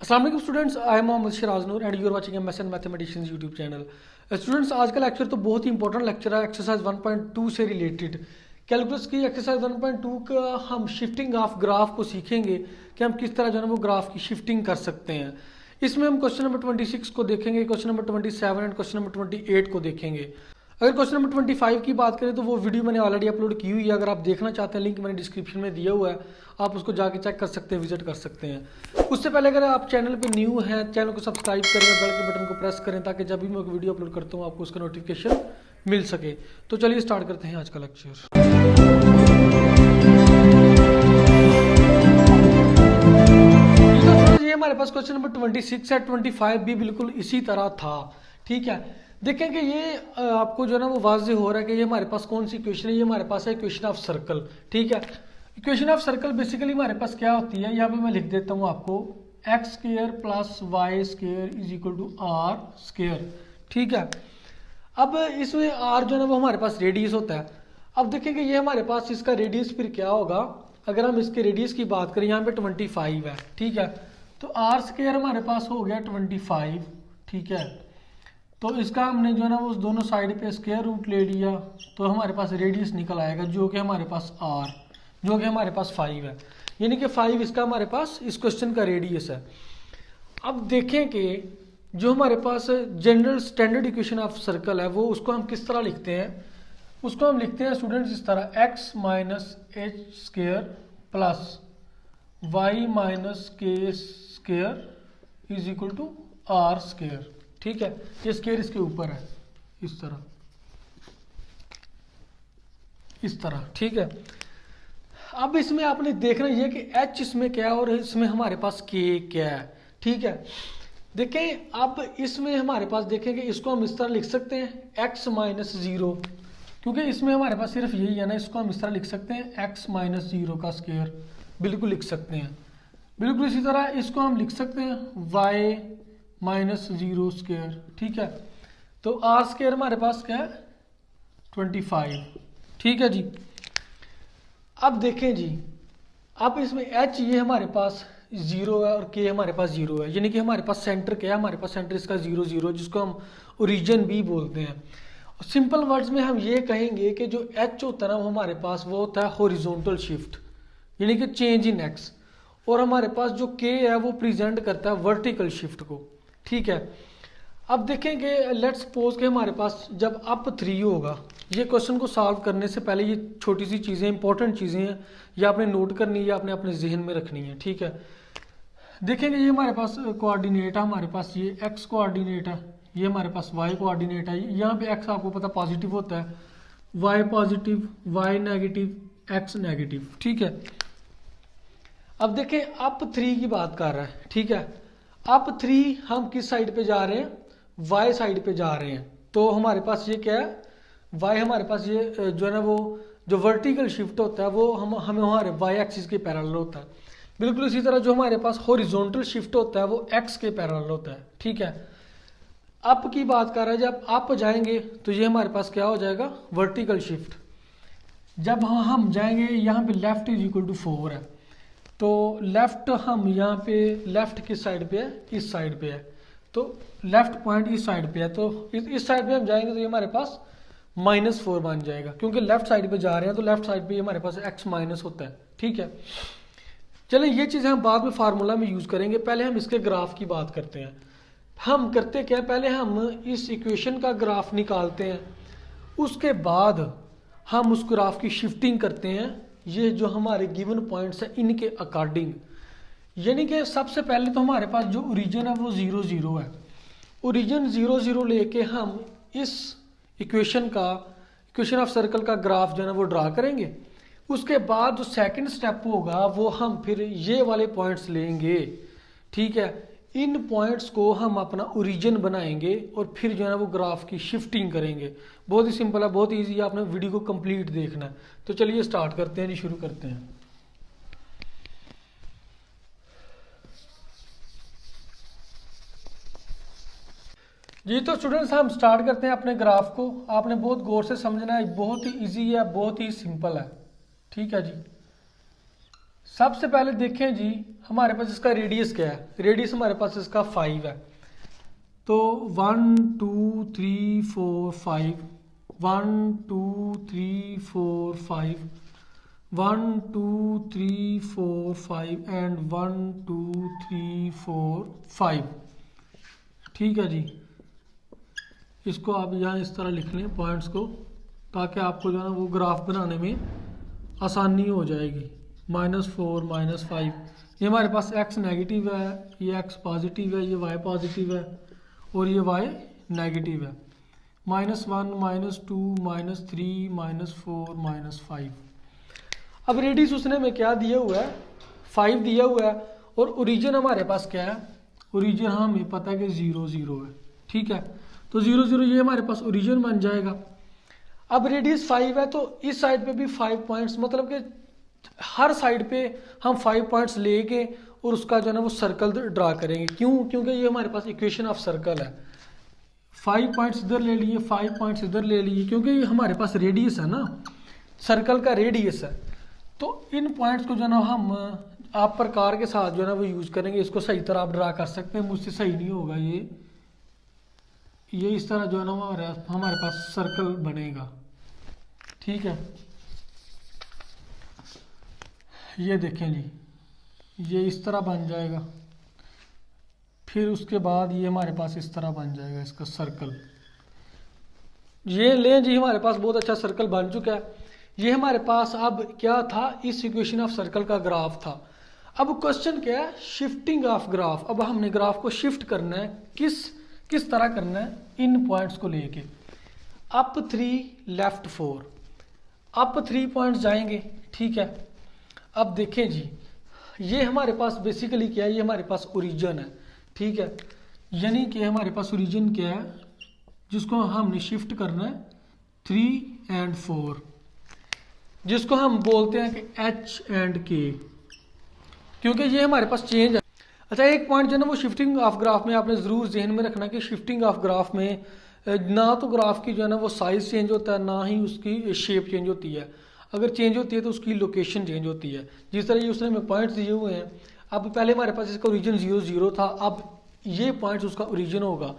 अस्सलाम वालेकुम students, I am Mohammad Siraj Noor and you are watching MSN mathematicians YouTube channel. Students, आज का लेक्चर तो बहुत ही इंपॉर्टेंट लेक्चर है एक्सरसाइज 1.2 से रिलेटेड। कैलकुलस की एक्सरसाइज 1.2 का हम शिफ्टिंग ऑफ ग्राफ को सीखेंगे कि हम किस तरह जो है वो ग्राफ की शिफ्टिंग कर सकते हैं। इसमें हम क्वेश्चन नंबर 26 को देखेंगे, question number 27 and question number 28 को देखेंगे। अगर क्वेश्चन नंबर 25 की बात करें तो वो वीडियो मैंने ऑलरेडी अपलोड की हुई है। अगर आप देखना चाहते हैं लिंक मैंने डिस्क्रिप्शन में दिया हुआ है, आप उसको जाके चेक कर सकते हैं, विजिट कर सकते हैं। उससे पहले अगर आप चैनल पे न्यू हैं, चैनल को सब्सक्राइब करें, बेल के बटन को प्रेस करें ताकि जब भी मैं वीडियो अपलोड करता हूँ आपको उसका नोटिफिकेशन मिल सके। तो चलिए स्टार्ट करते हैं आज का लेक्चर। ये हमारे पास क्वेश्चन नंबर 26 है, 25 भी बिल्कुल इसी तरह था। ठीक है, देखें कि ये आपको जो है ना वो वाज़ेह हो रहा है कि ये हमारे पास कौन सी इक्वेशन है। ये हमारे पास है इक्वेशन ऑफ सर्कल। ठीक है, इक्वेशन ऑफ सर्कल बेसिकली हमारे पास क्या होती है, यहाँ पे मैं लिख देता हूँ आपको x square plus y square is equal to r square. ठीक है, अब इसमें आर जो है ना वो हमारे पास रेडियस होता है। अब देखेंगे ये हमारे पास इसका रेडियस फिर क्या होगा। अगर हम इसके रेडियस की बात करें, यहाँ पे 25 है। ठीक है, तो आर स्क्वायर हमारे पास हो गया 25। ठीक है, तो इसका हमने जो है ना वो दोनों साइड पे स्क्वायर रूट ले लिया, तो हमारे पास रेडियस निकल आएगा जो कि हमारे पास आर, जो कि हमारे पास 5 है। यानी कि 5 इसका हमारे पास इस क्वेश्चन का रेडियस है। अब देखें कि जो हमारे पास general standard equation of circle है वो उसको हम किस तरह लिखते हैं। उसको हम लिखते हैं स्टूडेंट्स इस तरह, x minus h square plus y minus k square is equal to r square. ठीक है, ये स्क्वायर इसके ऊपर है इस तरह, इस तरह। ठीक है, अब इसमें आपने देखना ये कि h इसमें क्या है और इसमें हमारे पास k क्या है। ठीक है, देखें अब इसमें हमारे पास देखें कि इसको हम इस तरह लिख सकते हैं x माइनस 0, क्योंकि इसमें हमारे पास सिर्फ यही है ना। इसको हम इस तरह लिख सकते हैं x माइनस 0 का स्क्वायर, बिल्कुल लिख सकते हैं। बिल्कुल इसी तरह इसको हम लिख सकते हैं y माइनस 0 स्क्वायर। ठीक है, तो आर स्क्वायर हमारे पास क्या है 25। ठीक है जी, अब देखें जी, अब इसमें h ये हमारे पास 0 है और k हमारे पास 0 है, यानी कि हमारे पास सेंटर क्या है, हमारे पास सेंटर इसका 0 0, जिसको हम ओरिजिन भी बोलते हैं। सिंपल वर्ड्स में हम ये कहेंगे कि जो h होता है ना वो हमारे पास वो होता है हॉरिजॉन्टल शिफ्ट, यानी कि चेंज इन x, और हमारे पास जो k है वो प्रेजेंट करता है वर्टिकल शिफ्ट को। ठीक है, अब देखेंगे लेट्स सपोज कि हमारे पास जब अप 3 होगा, ये क्वेश्चन को सॉल्व करने से पहले ये छोटी सी चीज़ें, इंपॉर्टेंट चीज़ें हैं, ये आपने नोट करनी है, आपने अपने जहन में रखनी है। ठीक है, देखेंगे ये हमारे पास कोऑर्डिनेट है, हमारे पास ये एक्स कोऑर्डिनेट है, ये हमारे पास वाई कोऑर्डिनेट है। यहाँ पे एक्स आपको पता पॉजिटिव होता है, y positive, y negative, x negative. ठीक है, अब देखें अप 3 की बात कर रहा है। ठीक है, अप 3 हम किस साइड पे जा रहे हैं, वाई साइड पे जा रहे हैं। तो हमारे पास ये क्या है, वाई हमारे पास ये जो है ना वो जो वर्टिकल शिफ्ट होता है वो हमें हमारे वाई एक्सिस के पैरेलल होता है। बिल्कुल इसी तरह जो हमारे पास हॉरिजॉन्टल शिफ्ट होता है वो एक्स के पैरेलल होता है। ठीक है, अप की बात कर रहे हैं, जब अप जाएंगे तो ये हमारे पास क्या हो जाएगा वर्टिकल शिफ्ट। जब हम जाएंगे यहाँ पे लेफ्ट इज इक्वल टू 4 है, तो लेफ्ट हम यहाँ पे लेफ्ट किस साइड पे है, इस साइड पे है, तो लेफ्ट पॉइंट इस साइड पे है, तो इस साइड पे हम जाएंगे तो ये हमारे पास -4 बन जाएगा, क्योंकि लेफ्ट साइड पे जा रहे हैं तो लेफ्ट साइड पे हमारे पास x माइनस होता है। ठीक है, चलिए ये चीज़ें हम बाद में फार्मूला में यूज़ करेंगे, पहले हम इसके ग्राफ की बात करते हैं। हम करते क्या, पहले हम इस इक्वेशन का ग्राफ निकालते हैं, उसके बाद हम उस ग्राफ की शिफ्टिंग करते हैं, ये जो हमारे गिवन पॉइंट्स हैं इनके अकॉर्डिंग। यानी कि सबसे पहले तो हमारे पास जो ओरिजिन है वो 0 0 है, ओरिजिन 0 0 लेके हम इस इक्वेशन ऑफ सर्कल का ग्राफ जो है ना वो ड्रा करेंगे। उसके बाद जो सेकंड स्टेप होगा वो हम फिर ये वाले पॉइंट्स लेंगे। ठीक है, इन पॉइंट्स को हम अपना ओरिजिन बनाएंगे और फिर जो है ना वो ग्राफ की शिफ्टिंग करेंगे। बहुत ही सिंपल है, बहुत ईजी है, आपने वीडियो को कंप्लीट देखना है। तो चलिए स्टार्ट करते हैं जी, शुरू करते हैं। जी तो स्टूडेंट्स हम स्टार्ट करते हैं अपने ग्राफ को। आपने बहुत गौर से समझना है, बहुत ही इजी है, बहुत ही सिंपल है। ठीक है जी, सबसे पहले देखें जी हमारे पास इसका रेडियस क्या है। रेडियस हमारे पास इसका 5 है। तो 1 2 3 4 5, 1 2 3 4 5, 1 2 3 4 5 एंड 1 2 3 4 5। ठीक है जी, इसको आप यहाँ इस तरह लिख लें पॉइंट्स को, ताकि आपको जो है ना वो ग्राफ बनाने में आसानी हो जाएगी। -4 -5, ये हमारे पास x नेगेटिव है, ये x पॉजिटिव है, ये y पॉजिटिव है और ये y नेगेटिव है। -1 -2 -3 -4 -5। अब रेडियस उसने में क्या दिया हुआ है, 5 दिया हुआ है। और ओरिजिन हमारे पास क्या है, ओरिजिन हमें पता है कि 0 0 है। ठीक है, तो 0 0 ये हमारे पास ओरिजिन बन जाएगा। अब रेडियस 5 है तो इस साइड पे भी 5 पॉइंट्स, मतलब कि हर साइड पे हम 5 पॉइंट्स लेके और उसका जो है ना वो सर्कल ड्रा करेंगे। क्यों? क्योंकि ये हमारे पास इक्वेशन ऑफ सर्कल है। 5 पॉइंट्स इधर ले लिए, 5 पॉइंट्स इधर ले लिए, क्योंकि ये हमारे पास रेडियस है ना, सर्कल का रेडियस है। तो इन पॉइंट्स को जो है ना हम आप प्रकार के साथ जो है ना वो यूज करेंगे। इसको सही तरह आप ड्रा कर सकते हैं, मुझसे सही नहीं होगा ये इस तरह जो है ना हमारे पास सर्कल बनेगा। ठीक है, ये देखें जी, ये इस तरह बन जाएगा। फिर उसके बाद ये हमारे पास इस तरह बन जाएगा इसका सर्कल। ये लें जी, हमारे पास बहुत अच्छा सर्कल बन चुका है। ये हमारे पास अब क्या था, इस इक्वेशन ऑफ सर्कल का ग्राफ था। अब क्वेश्चन क्या है, शिफ्टिंग ऑफ ग्राफ। अब हमने ग्राफ को शिफ्ट करना है, किस तरह करना है, इन पॉइंट्स को लेके। अप 3 लेफ्ट 4, अप 3 पॉइंट्स जाएंगे। ठीक है, अब देखें जी, ये हमारे पास बेसिकली क्या है, ये हमारे पास ओरिजिन है। ठीक है, यानी कि हमारे पास ओरिजिन क्या है, जिसको हमने शिफ्ट करना है 3 एंड 4, जिसको हम बोलते हैं कि H एंड K, क्योंकि ये हमारे पास चेंज है। अच्छा, एक पॉइंट जो है ना वो शिफ्टिंग ऑफ ग्राफ में आपने ज़रूर जहन में रखना कि शिफ्टिंग ऑफ ग्राफ में ना तो ग्राफ की जो है ना वो साइज़ चेंज होता है, ना ही उसकी शेप चेंज होती है। अगर चेंज होती है तो उसकी लोकेशन चेंज होती है। जिस तरह ये उसने में पॉइंट्स दिए हुए हैं, अब पहले हमारे पास इसका ओरिजिन 0 0 था, अब ये पॉइंट्स उसका ओरिजिन होगा।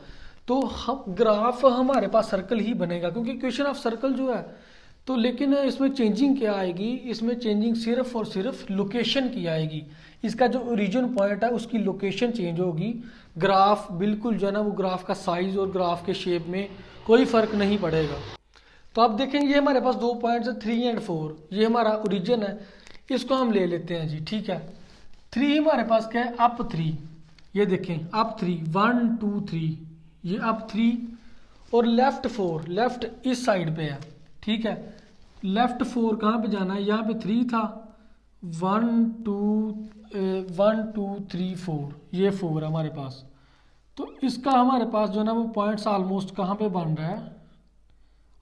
तो हम ग्राफ हमारे पास सर्कल ही बनेगा, क्योंकि इक्वेशन ऑफ सर्कल जो है। तो लेकिन इसमें चेंजिंग क्या आएगी, इसमें चेंजिंग सिर्फ और सिर्फ लोकेशन की आएगी। इसका जो ओरिजिन पॉइंट है उसकी लोकेशन चेंज होगी। ग्राफ बिल्कुल जो है ना वो ग्राफ का साइज और ग्राफ के शेप में कोई फर्क नहीं पड़ेगा। तो आप देखेंगे ये हमारे पास 2 पॉइंट्स है 3 एंड 4, ये हमारा ओरिजिन है। इसको हम ले लेते हैं जी। ठीक है, 3 हमारे पास क्या है, अप 3। ये देखें अप 3, 1 2 3, ये अप 3 और लेफ्ट 4, लेफ्ट इस साइड पे है। ठीक है, लेफ्ट 4 कहाँ पे जाना है, यहाँ पे 3 था, 1 2 3 4, ये 4 है हमारे पास। तो इसका हमारे पास जो है ना वो पॉइंट्स ऑलमोस्ट कहाँ पे बन रहा है,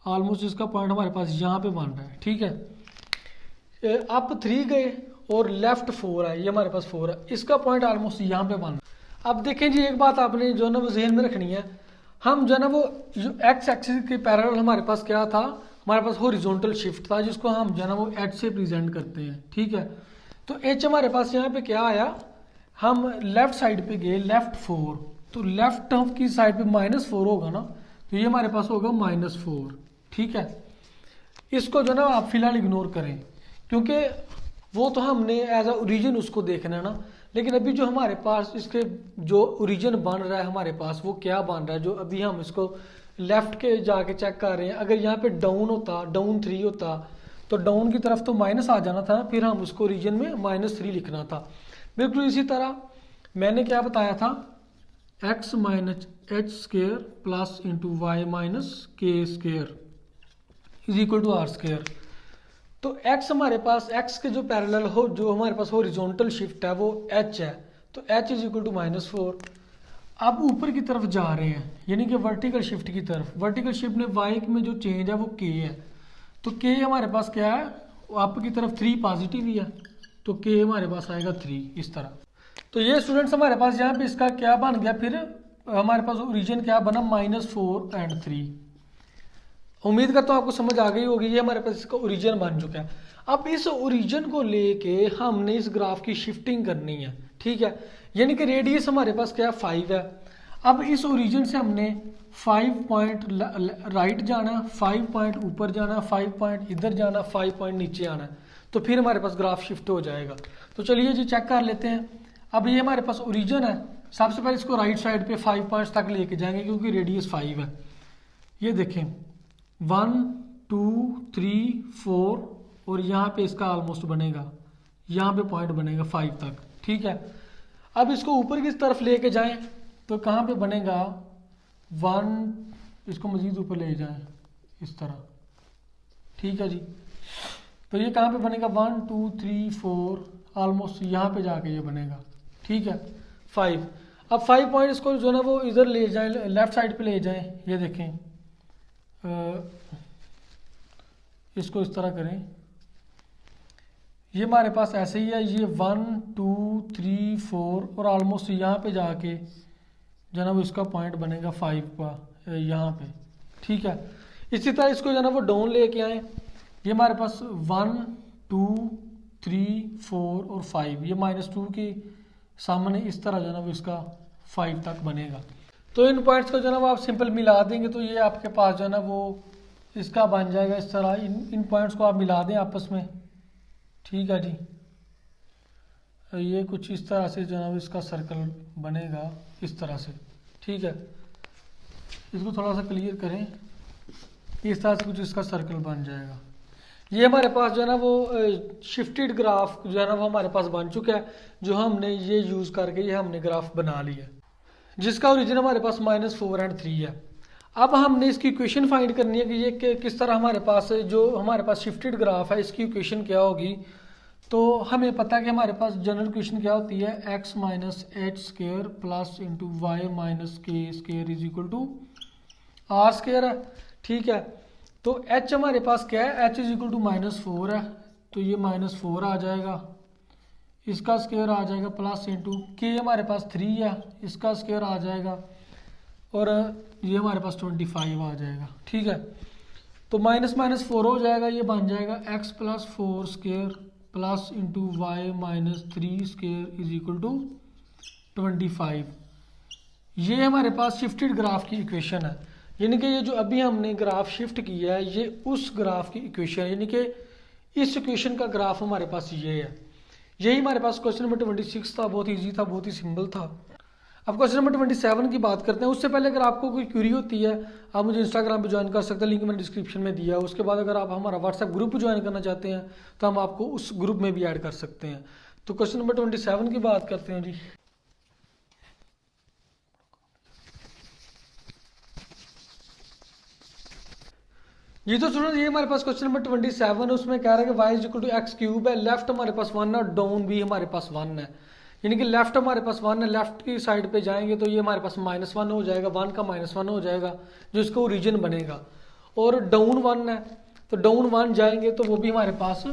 ऑलमोस्ट इसका पॉइंट हमारे पास यहाँ पे बन रहा है। ठीक है, अप 3 गए और लेफ्ट 4 है, ये हमारे पास 4 है, इसका पॉइंट ऑलमोस्ट यहाँ पे बन रहा है। अब देखें जी, एक बात आपने जो है ना वो जहन में रखनी है, हम जो है ना वो जो एक्स एक्सिस के पैरेलल हमारे पास क्या था, हमारे पास हॉरिजॉन्टल शिफ्ट था, जिसको हम जो है ना वो एच से प्रेजेंट करते हैं। ठीक है, तो एच हमारे पास यहाँ पे क्या आया, हम लेफ्ट साइड पे गए, लेफ्ट 4, तो लेफ्ट की साइड पे -4 होगा ना, तो ये हमारे पास होगा -4। ठीक है, इसको जो ना आप फिलहाल इग्नोर करें, क्योंकि वो तो हमने एज अ ओरिजिन उसको देखना है ना। लेकिन अभी जो हमारे पास इसके जो ओरिजिन बन रहा है हमारे पास, वो क्या बन रहा है, जो अभी हम इसको लेफ्ट के जाके चेक कर रहे हैं। अगर यहाँ पे डाउन होता, डाउन 3 होता, तो डाउन की तरफ तो माइनस आ जाना था, फिर हम उसको ओरिजिन में -3 लिखना था। बिल्कुल इसी तरह मैंने क्या बताया था, x minus h square plus into y minus k square is equal to r square. तो x हमारे पास, x के जो पैरेलल हो, जो हमारे पास हॉरिजॉन्टल शिफ्ट है वो h है, तो h इज इक्वल टू -4। अब ऊपर की तरफ जा रहे हैं, यानी कि वर्टिकल शिफ्ट की तरफ। वर्टिकल शिफ्ट में y में जो चेंज है वो k है, तो k हमारे पास क्या है, अप की तरफ 3 पॉजिटिव ही है, तो k हमारे पास आएगा 3 इस तरह। तो ये स्टूडेंट्स हमारे पास यहाँ पे इसका क्या बन गया, फिर हमारे पास ओरिजिन क्या बना, -4 एंड 3। उम्मीद करता हूँ आपको समझ आ गई होगी। ये हमारे पास इसका ओरिजिन बन चुका है। अब इस ओरिजिन को लेके हमने इस ग्राफ की शिफ्टिंग करनी है, ठीक है। यानी कि रेडियस हमारे पास क्या है, 5 है। अब इस ओरिजिन से हमने 5 पॉइंट राइट जाना, 5 पॉइंट ऊपर जाना, 5 पॉइंट इधर जाना, 5 पॉइंट नीचे आना, तो फिर हमारे पास ग्राफ शिफ्ट हो जाएगा। तो चलिए जी चेक कर लेते हैं। अब ये हमारे पास ओरिजिन है, सबसे पहले इसको राइट साइड पे 5 पॉइंट्स तक लेके जाएंगे क्योंकि रेडियस 5 है। ये देखें 1 2 3 4 और यहाँ पे इसका ऑलमोस्ट बनेगा, यहाँ पे पॉइंट बनेगा 5 तक, ठीक है। अब इसको ऊपर की तरफ लेके जाएं तो कहाँ पे बनेगा 1, इसको मजीद ऊपर ले जाएं इस तरह, ठीक है जी। तो ये कहाँ पे बनेगा 1 2 3 4 ऑलमोस्ट यहाँ पे जाके ये बनेगा, ठीक है 5। अब 5 पॉइंट इसको जो है ना वो इधर ले जाएं, लेफ्ट साइड पे ले जाएं। ये देखें इसको इस तरह करें, ये हमारे पास ऐसे ही है। ये 1 2 3 4 और ऑलमोस्ट यहाँ पे जाके जो है ना वो इसका पॉइंट बनेगा 5 का यहाँ पे, ठीक है। इसी तरह इसको जो है ना वो डाउन लेके आए। ये हमारे पास 1 2 3 4 और 5, ये -2 के सामने इस तरह जो है ना वो इसका 5 तक बनेगा। तो इन पॉइंट्स को जो है ना वो आप सिंपल मिला देंगे तो ये आपके पास जो है ना वो इसका बन जाएगा इस तरह। इन पॉइंट्स को आप मिला दें आपस में, ठीक है जी। ये कुछ इस तरह से जो है ना इसका सर्कल बनेगा इस तरह से, ठीक है। इसको थोड़ा सा क्लियर करें, इस तरह से कुछ इसका सर्कल बन जाएगा। ये हमारे पास जो है ना वो शिफ्टेड ग्राफ जो है ना वो हमारे पास बन चुका है, जो हमने ये यूज़ करके ये हमने ग्राफ बना लिया, जिसका ओरिजिन हमारे पास -4 और 3 है। अब हमने इसकी इक्वेशन फाइंड करनी है कि ये किस तरह हमारे पास जो हमारे पास शिफ्टेड ग्राफ है इसकी इक्वेशन क्या होगी। तो हमें पता है कि हमारे पास जनरल इक्वेशन क्या होती है, x - h² plus into y -k² is equal to r² है, ठीक है। तो h हमारे पास क्या है, h इज इक्वल टू -4 है, तो ये -4 आ जाएगा, इसका स्क्वायर आ जाएगा प्लस इंटू k हमारे पास 3 है, इसका स्क्वायर आ जाएगा और ये हमारे पास 25 आ जाएगा, ठीक है। तो -4 हो जाएगा, ये बन जाएगा x + 4² plus into y -3² is equal to 25। ये हमारे पास शिफ्टेड ग्राफ की इक्वेशन है। यानी कि ये जो अभी हमने ग्राफ शिफ्ट किया है ये उस ग्राफ की इक्वेशन है, यानी कि इस इक्वेशन का ग्राफ हमारे पास ये है। यही हमारे पास क्वेश्चन नंबर 26 था, बहुत ईजी था, बहुत ही सिंपल था। अब क्वेश्चन नंबर 27 की बात करते हैं। उससे पहले अगर आपको कोई क्वेरी होती है आप मुझे इंस्टाग्राम पे ज्वाइन कर सकते हैं, लिंक मैंने डिस्क्रिप्शन में दिया है। उसके बाद अगर आप हमारा व्हाट्सएप ग्रुप ज्वाइन करना चाहते हैं तो हम आपको उस ग्रुप में भी ऐड कर सकते हैं। तो क्वेश्चन नंबर 27 की बात करते हैं जी। ये तो सुनो, ये हमारे पास क्वेश्चन नंबर 27 है, उसमें कह रहा है कि y is equal to x³ है, लेफ्ट हमारे पास 1 है और डाउन भी हमारे पास 1 है। यानी कि लेफ्ट हमारे पास 1 है, लेफ्ट की साइड पे जाएंगे तो ये हमारे पास -1 हो जाएगा, 1 का -1 हो जाएगा जो इसका ओरिजिन बनेगा। और डाउन 1 है तो डाउन 1 जाएंगे तो वो भी हमारे पास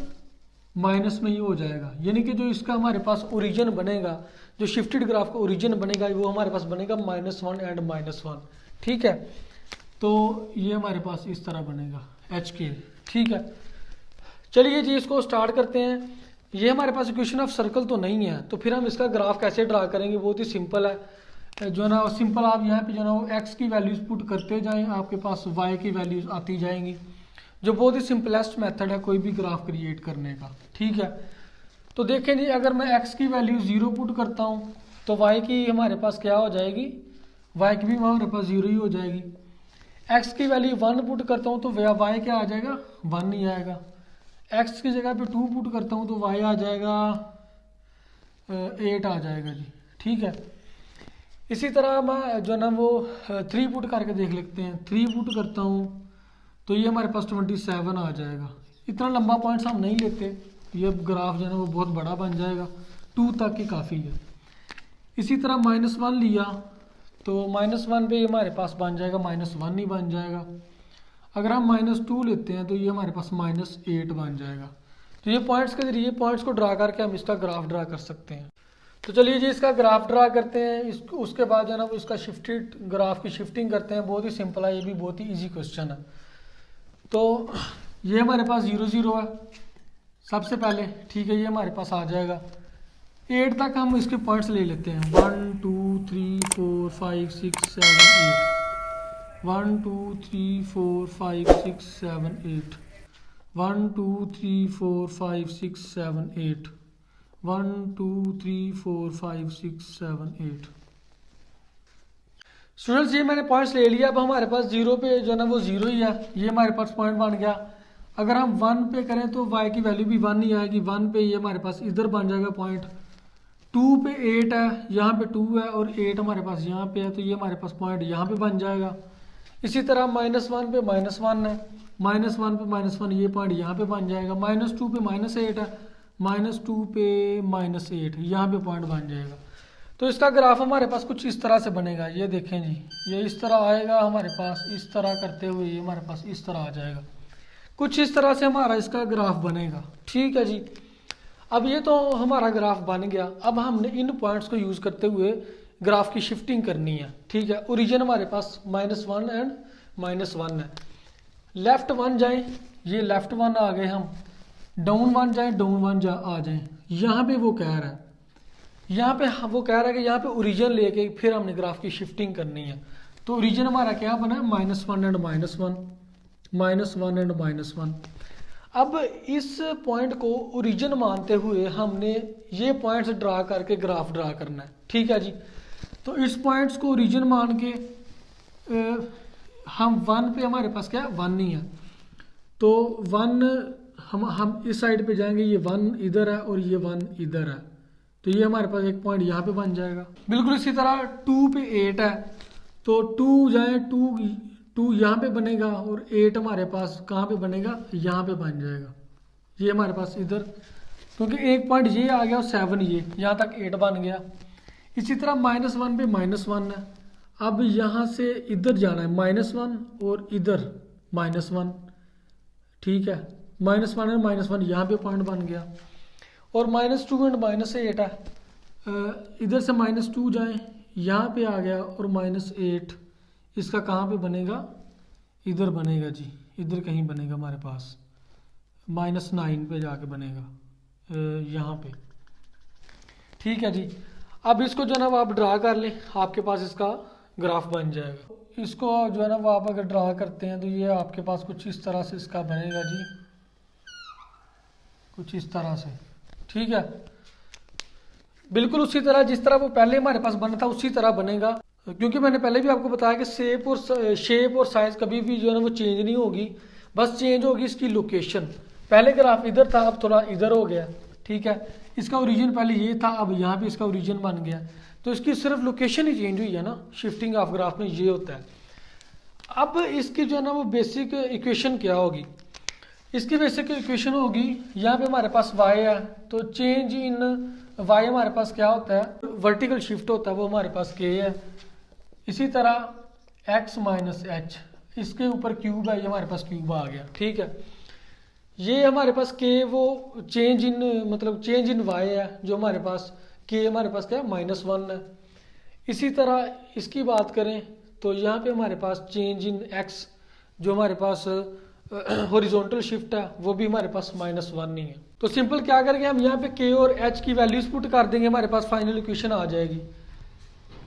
माइनस में ही हो जाएगा। यानी कि जो इसका हमारे पास ओरिजिन बनेगा, जो शिफ्टेड ग्राफ का ओरिजिन बनेगा वो हमारे पास बनेगा -1 एंड -1, ठीक है। तो ये हमारे पास इस तरह बनेगा HK, ठीक है। चलिए जी इसको स्टार्ट करते हैं। ये हमारे पास इक्वेशन ऑफ सर्कल तो नहीं है, तो फिर हम इसका ग्राफ कैसे ड्रा करेंगे, बहुत ही सिंपल है। जो ना सिंपल आप यहाँ पे जो ना वो x की वैल्यूज पुट करते जाएं, आपके पास y की वैल्यूज आती जाएंगी, जो बहुत ही सिंपलेस्ट मेथड है कोई भी ग्राफ क्रिएट करने का, ठीक है। तो देखें जी, अगर मैं x की वैल्यू 0 पुट करता हूँ तो y की हमारे पास क्या हो जाएगी, y की भी हमारे पास 0 ही हो जाएगी। x की वैल्यू 1 पुट करता हूँ तो y क्या आ जाएगा, 1 ही आएगा। x की जगह पे 2 पुट करता हूँ तो y आ जाएगा 8 आ जाएगा जी, ठीक है। इसी तरह मैं जो ना वो 3 पुट करके देख लेते हैं। 3 पुट करता हूँ तो ये हमारे पास 27 आ जाएगा। इतना लंबा पॉइंट्स हम नहीं लेते, ये ग्राफ जो है ना वो बहुत बड़ा बन जाएगा, 2 तक ही काफ़ी है। इसी तरह -1 लिया तो -1 पे हमारे पास बन जाएगा -1 ही बन जाएगा। अगर हम -2 लेते हैं तो ये हमारे पास -8 बन जाएगा। तो ये पॉइंट्स के जरिए पॉइंट्स को ड्रा करके हम इसका ग्राफ ड्रा कर सकते हैं। तो चलिए जी इसका ग्राफ ड्रा करते हैं। उसके बाद जो है ना वो इसका शिफ्टेड ग्राफ की शिफ्टिंग करते हैं। बहुत ही सिंपल है, ये भी बहुत ही ईजी क्वेश्चन है। तो ये हमारे पास 0 0 है सबसे पहले, ठीक है, ये हमारे पास आ जाएगा। 8 तक हम इसके पॉइंट्स ले लेते हैं, 1 2 3 4 5 6 7 8, 1 2 3 4 5 6 7 8, 1 2 3 4 5 6 7 8, 1 2 3 4 5 6 7 8। स्टूडेंट्स ये मैंने पॉइंट्स ले लिया। अब हमारे पास 0 पे जो है ना वो 0 ही है, ये हमारे पास पॉइंट बन गया। अगर हम 1 पे करें तो y की वैल्यू भी 1 ही आएगी, 1 पे ये हमारे पास इधर बन जाएगा पॉइंट। 2 पे 8 है, यहाँ पे 2 है और 8 हमारे पास यहाँ पे है, तो ये हमारे पास पॉइंट यहाँ पे बन जाएगा। इसी तरह -1 पे -1 है, -1 पे -1 ये पॉइंट यहाँ पे बन जाएगा। -2 पे -8 है, -2 पे -8 यहाँ पे पॉइंट बन जाएगा। तो इसका ग्राफ हमारे पास कुछ इस तरह से बनेगा। ये देखें जी, ये इस तरह आएगा हमारे पास, इस तरह करते हुए ये हमारे पास इस तरह आ जाएगा। कुछ इस तरह से हमारा इसका ग्राफ बनेगा, ठीक है जी। अब ये तो हमारा ग्राफ बन गया। अब हमने इन पॉइंट्स को यूज़ करते हुए ग्राफ की शिफ्टिंग करनी है, ठीक है। ओरिजिन हमारे पास -1 एंड -1 है। लेफ्ट 1 जाएं, ये लेफ्ट 1 आ गए हम, डाउन 1 जाएं, डाउन 1 आ जाएं। यहाँ पे वो कह रहा है, यहाँ पे वो कह रहा है कि यहाँ पे ओरिजिन लेके फिर हमने ग्राफ की शिफ्टिंग करनी है। तो ओरिजिन हमारा क्या बना है, -1 एंड -1, -1 एंड -1। अब इस पॉइंट को ओरिजिन मानते हुए हमने ये पॉइंट्स ड्रा करके ग्राफ ड्रा करना है, ठीक है जी। तो इस पॉइंट्स को ओरिजिन मान के हम 1 पे हमारे पास क्या है, 1 ही है। तो 1 हम इस साइड पे जाएंगे, ये 1 इधर है और ये 1 इधर है, तो ये हमारे पास एक पॉइंट यहाँ पे बन जाएगा। बिल्कुल इसी तरह 2 पे 8 है, तो 2 जाए, 2 यहाँ पे बनेगा और 8 हमारे पास कहाँ पे बनेगा, यहाँ पे बन जाएगा। ये हमारे पास इधर, क्योंकि एक पॉइंट ये आ गया और 7 ये, यहाँ तक 8 बन गया। इसी तरह -1 पे -1 है। अब यहाँ से इधर जाना है, -1 और इधर -1, ठीक है। -1 और -1 यहाँ पे पॉइंट बन गया। और -2 एंड -8 है, इधर से -2 जाएं, यहाँ पे आ गया और -8 इसका कहाँ पे बनेगा, इधर बनेगा जी, इधर कहीं बनेगा हमारे पास, -9 पे जाके बनेगा, यहाँ पे, ठीक है जी। अब इसको जो है ना वो आप ड्रा कर लें, आपके पास इसका ग्राफ बन जाएगा। इसको जो है ना वो आप अगर ड्रा करते हैं तो ये आपके पास कुछ इस तरह से इसका बनेगा जी, कुछ इस तरह से, ठीक है। बिल्कुल उसी तरह जिस तरह वो पहले हमारे पास बना था उसी तरह बनेगा, क्योंकि मैंने पहले भी आपको बताया कि शेप और साइज कभी भी जो है ना वो चेंज नहीं होगी, बस चेंज होगी इसकी लोकेशन। पहले ग्राफ इधर था, अब थोड़ा इधर हो गया, ठीक है। इसका ओरिजिन पहले ये था, अब यहाँ पे इसका ओरिजिन बन गया, तो इसकी सिर्फ लोकेशन ही चेंज हुई है ना। शिफ्टिंग ऑफ ग्राफ में ये होता है। अब इसकी जो है ना वो बेसिक इक्वेशन क्या होगी, इसकी बेसिक इक्वेशन होगी, यहाँ पे हमारे पास y है, तो चेंज इन y हमारे पास क्या होता है, वर्टिकल शिफ्ट होता है, वो हमारे पास k है। इसी तरह x माइनस h, इसके ऊपर क्यूब है, ये हमारे पास क्यूब आ गया, ठीक है। ये हमारे पास k वो चेंज इन मतलब चेंज इन y है, जो हमारे पास k हमारे पास क्या है, -1 है। इसी तरह इसकी बात करें तो यहाँ पे हमारे पास चेंज इन x, जो हमारे पास हॉरिजॉन्टल शिफ्ट है, वो भी हमारे पास -1 नहीं है। तो सिंपल क्या करेंगे, हम यहाँ पे k और h की वैल्यूज पुट कर देंगे, हमारे पास फाइनल इक्वेशन आ जाएगी।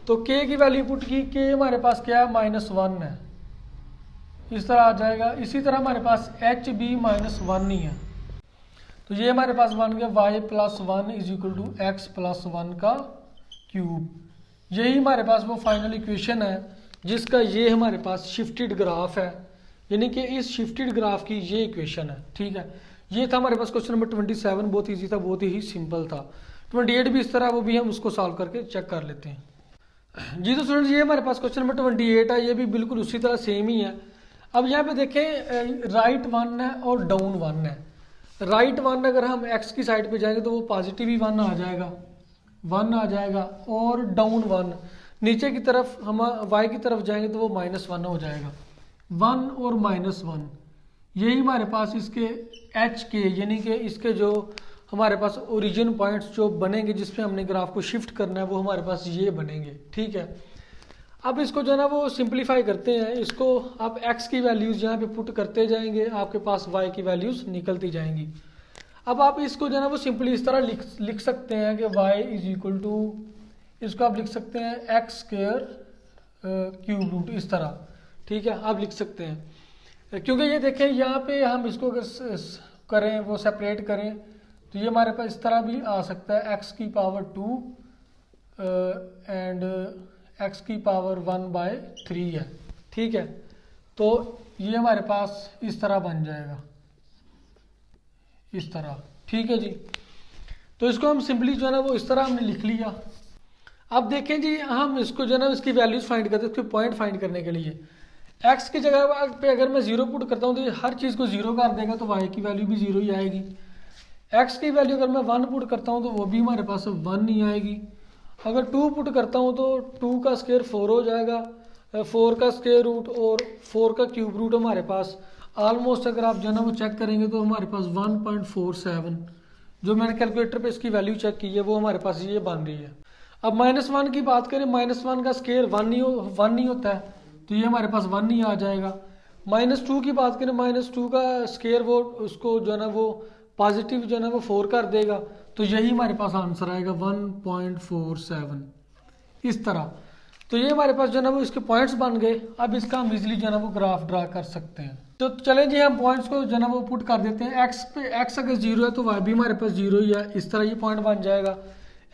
तो k की वैल्यू पुट की, k हमारे पास क्या है, -1 है, इस तरह आ जाएगा। इसी तरह हमारे पास h भी -1 ही है, तो ये हमारे पास बन गया y + 1 = x + 1 का क्यूब। यही हमारे पास वो फाइनल इक्वेशन है जिसका ये हमारे पास शिफ्टेड ग्राफ है, यानी कि इस शिफ्टेड ग्राफ की ये इक्वेशन है, ठीक है। ये था हमारे पास क्वेश्चन नंबर 27, बहुत ईजी था, बहुत ही सिंपल था। 28 भी इस तरह, वो भी हम उसको सॉल्व करके चेक कर लेते हैं जी। तो स्टूडेंट्स ये हमारे पास क्वेश्चन नंबर 28 है, ये भी बिल्कुल उसी तरह सेम ही है। अब यहाँ पे देखें, राइट 1 है और डाउन 1 है। राइट 1 अगर हम x की साइड पे जाएंगे तो वो पॉजिटिव ही 1 आ जाएगा, 1 आ जाएगा, और डाउन 1 नीचे की तरफ हम y की तरफ जाएंगे तो वो -1 हो जाएगा। 1 और -1 यही हमारे पास इसके h के, यानी कि इसके जो हमारे पास ओरिजिन पॉइंट्स जो बनेंगे जिसपे हमने ग्राफ को शिफ्ट करना है, वो हमारे पास ये बनेंगे, ठीक है। अब इसको जो है ना वो सिंप्लीफाई करते हैं, इसको आप x की वैल्यूज़ यहाँ पे पुट करते जाएंगे, आपके पास y की वैल्यूज़ निकलती जाएंगी। अब आप इसको जो है ना वो सिंपली इस तरह लिख सकते हैं कि y इज इक्वल टू, इसको आप लिख सकते हैं एक्स स्क्वायर क्यूब रूट, इस तरह, ठीक है, आप लिख सकते हैं। क्योंकि ये देखें यहाँ पे हम इसको अगर करें, वो सेपरेट करें, तो ये हमारे पास इस तरह भी आ सकता है x की पावर 2 एंड x की पावर 1/3 है, ठीक है। तो ये हमारे पास इस तरह बन जाएगा, इस तरह, ठीक है जी। तो इसको हम सिंपली जो है ना वो इस तरह हमने लिख लिया। अब देखें जी, हम इसको जो है ना इसकी वैल्यूज फाइंड करते हैं, इसके पॉइंट फाइंड करने के लिए x की जगह पे अगर मैं 0 पुट करता हूँ तो ये हर चीज़ को 0 कर देगा, तो y की वैल्यू भी 0 ही आएगी। x की वैल्यू अगर मैं 1 पुट करता हूँ तो वो भी हमारे पास 1 ही आएगी। अगर 2 पुट करता हूँ तो 2 का स्क्वायर 4 हो जाएगा, 4 का स्क्वायर रूट और 4 का क्यूब रूट हमारे पास ऑलमोस्ट, अगर आप जो है ना वो चेक करेंगे तो हमारे पास 1.47, जो मैंने कैलकुलेटर पे इसकी वैल्यू चेक की है वो हमारे पास ये बन रही है। अब -1 की बात करें, -1 का स्क्वायर 1 ही होता है, तो ये हमारे पास 1 ही आ जाएगा। -2 की बात करें, -2 का स्क्वायर वो उसको जो है ना वो पॉजिटिव जो है ना वो 4 कर देगा, तो यही हमारे पास आंसर आएगा 1.47, इस तरह। तो ये हमारे पास जो है ना वो इसके पॉइंट्स बन गए। अब इसका हम इजीली जो है ना वो ग्राफ ड्रा कर सकते हैं। तो चलें जी, हम पॉइंट्स को जो है ना वो पुट कर देते हैं। x पे x अगर 0 है तो y भी हमारे पास 0 ही है, इस तरह ये पॉइंट बन जाएगा।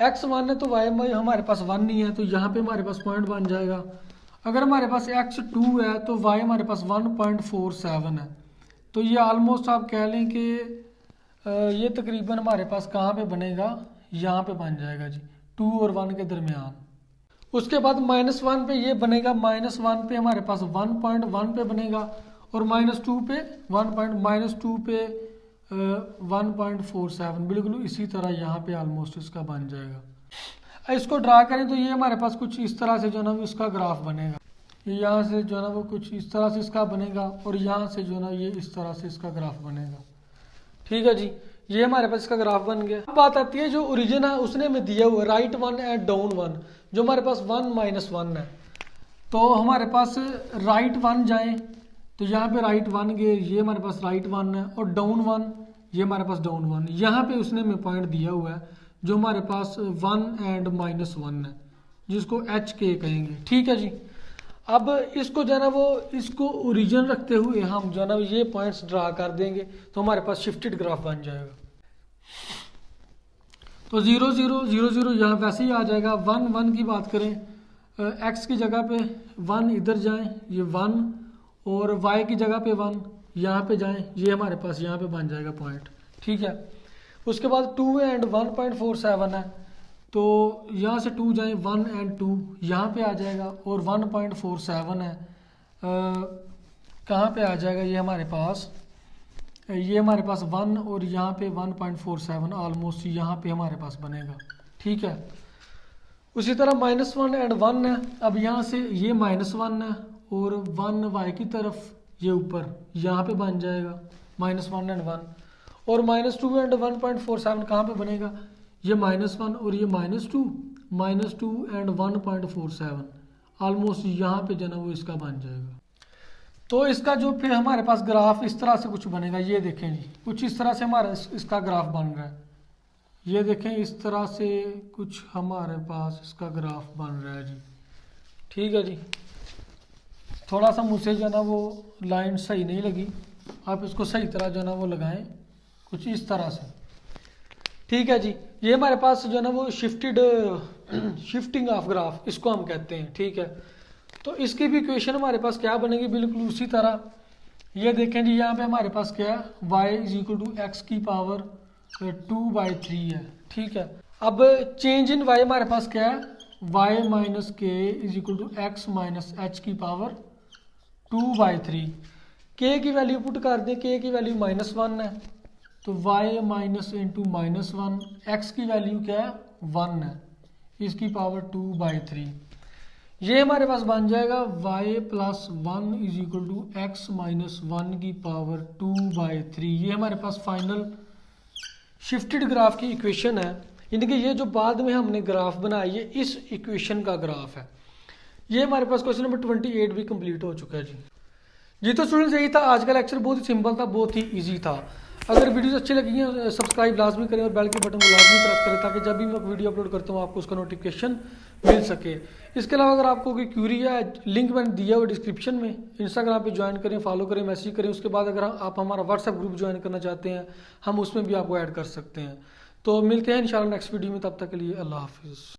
x 1 है तो y हमारे पास 1 नहीं है, तो यहाँ पे हमारे पास पॉइंट बन जाएगा। अगर हमारे पास x 2 है तो y हमारे पास 1.47 है, तो ये ऑलमोस्ट आप कह लें कि ये तकरीबन हमारे पास कहाँ पे बनेगा, यहाँ पे बन जाएगा जी, 2 और 1 के दरमियान। उसके बाद -1 पे ये बनेगा, -1 पे हमारे पास 1.1 पे बनेगा, और -2 पे 2 पे 1.47, बिल्कुल इसी तरह यहाँ पे ऑलमोस्ट इसका बन जाएगा। इसको ड्रा करें तो ये हमारे पास कुछ इस तरह से जो है ना इसका ग्राफ बनेगा। ये यहाँ से जो है ना वो कुछ इस तरह से इसका बनेगा, और यहाँ से जो है ना ये इस तरह से इसका ग्राफ बनेगा, ठीक है जी। ये हमारे पास इसका ग्राफ बन गया। अब बात आती है जो ओरिजिन है उसने हमें दिया हुआ राइट 1 एंड डाउन 1, जो हमारे पास 1 - 1 है। तो हमारे पास राइट 1 जाए तो यहाँ पे राइट 1 गए, ये हमारे पास राइट 1 है, और डाउन 1 ये हमारे पास डाउन 1। यहाँ पे उसने हमें पॉइंट दिया हुआ है जो हमारे पास 1 एंड -1 है, जिसको HK कहेंगे, ठीक है जी। अब इसको जो है ना वो इसको ओरिजिन रखते हुए हम जो है ना ये पॉइंट्स ड्रा कर देंगे, तो हमारे पास शिफ्टेड ग्राफ बन जाएगा। तो 0 0 0 0 यहाँ वैसे ही आ जाएगा। 1 1 की बात करें, x की जगह पे 1 इधर जाएं, ये 1, और y की जगह पे 1 यहाँ पे जाएं, ये हमारे पास यहाँ पे बन जाएगा पॉइंट, ठीक है। उसके बाद 2 एंड 1.47 है, तो यहाँ से 2 जाएं, 1 एंड 2 यहाँ पे आ जाएगा, और 1.47 है, कहाँ पे आ जाएगा ये हमारे पास, ये हमारे पास 1 और यहाँ पे 1.47 ऑलमोस्ट यहाँ पे हमारे पास बनेगा, ठीक है। उसी तरह -1 एंड 1 है, अब यहाँ से ये -1 है और 1 y की तरफ ये ऊपर यहाँ पे बन जाएगा -1 एंड 1, और -2 एंड 1.47 कहाँ पे बनेगा, ये -1 और ये -2 एंड 1.47 ऑलमोस्ट यहाँ पे जो है ना वो इसका बन जाएगा। तो इसका जो फिर हमारे पास ग्राफ इस तरह से कुछ बनेगा, ये देखें जी, कुछ इस तरह से हमारा इसका ग्राफ बन रहा है। ये देखें इस तरह से कुछ हमारे पास इसका ग्राफ बन रहा है जी, ठीक है जी। थोड़ा सा मुझसे जो है ना वो लाइन सही नहीं लगी, आप इसको सही तरह जो है ना वो लगाएं, कुछ इस तरह से, ठीक है जी। ये हमारे पास जो है ना वो शिफ्टिंग ऑफ ग्राफ इसको हम कहते हैं, ठीक है। तो इसकी भी इक्वेशन हमारे पास क्या बनेगी, बिल्कुल उसी तरह। ये देखें जी, यहाँ पे हमारे पास क्या है, y = x की पावर 2/3 है, ठीक है। अब चेंज इन y हमारे पास क्या है, y - k = x - h की पावर 2/3। k की वैल्यू पुट कर दें, k की वैल्यू -1 है, तो y - × -1, x की वैल्यू क्या है 1 है, इसकी पावर 2/3। ये हमारे पास बन जाएगा y + 1 = x - 1 की पावर 2/3। ये हमारे पास फाइनल शिफ्टेड ग्राफ की इक्वेशन है, यानी कि ये जो बाद में हमने ग्राफ बनाई है इस इक्वेशन का ग्राफ है, ये हमारे पास क्वेश्चन नंबर 28 भी कंप्लीट हो चुका है जी। तो स्टूडेंट्स यही था आज का लेक्चर, बहुत ही सिंपल था, बहुत ही ईजी था। अगर वीडियोस अच्छी लगी हैं सब्सक्राइब लाजमी करें और बेल के बटन को लाजमी प्रेस करें ताकि जब भी मैं वीडियो अपलोड करता हूँ आपको उसका नोटिफिकेशन मिल सके। इसके अलावा अगर आपको कोई क्यूरी है, लिंक मैंने दिया हुआ डिस्क्रिप्शन में, इंस्टाग्राम पे ज्वाइन करें, फॉलो करें, मैसेज करें। उसके बाद अगर आप हमारा व्हाट्सएप ग्रुप ज्वाइन करना चाहते हैं हम उसमें भी आपको ऐड कर सकते हैं। तो मिलते हैं इंशाल्लाह नेक्स्ट वीडियो में, तब तक के लिए अल्लाह हाफिज़।